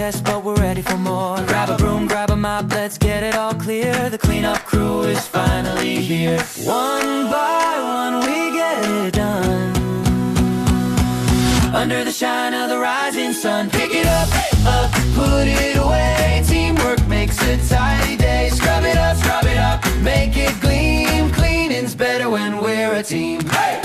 test, but we're ready for more. Grab a broom, grab a mop, let's get it all clear. The cleanup crew is finally here. One by one we get it done, under the shine of the rising sun. Pick it up, up, put it away. Teamwork makes a tidy day. Scrub it up, make it gleam. Cleaning's better when we're a team. Hey!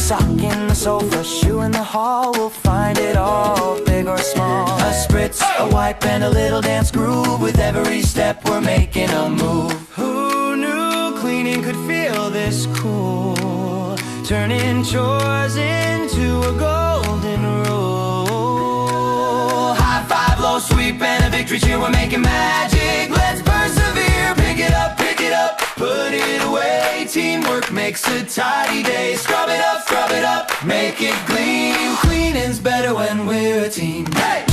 Sock in the sofa, shoe in the hall, we'll find it all, big or small. A spritz, a wipe, and a little dance groove. With every step we're making a move. Who knew cleaning could feel this cool? Turning chores into a golden rule. High five, low sweep, and a victory cheer. We're making magic, let's persevere. Pick it up, put it away. Teamwork makes a tidy day. Scrub it up, make it gleam. Cleaning's better when we're a team. Hey!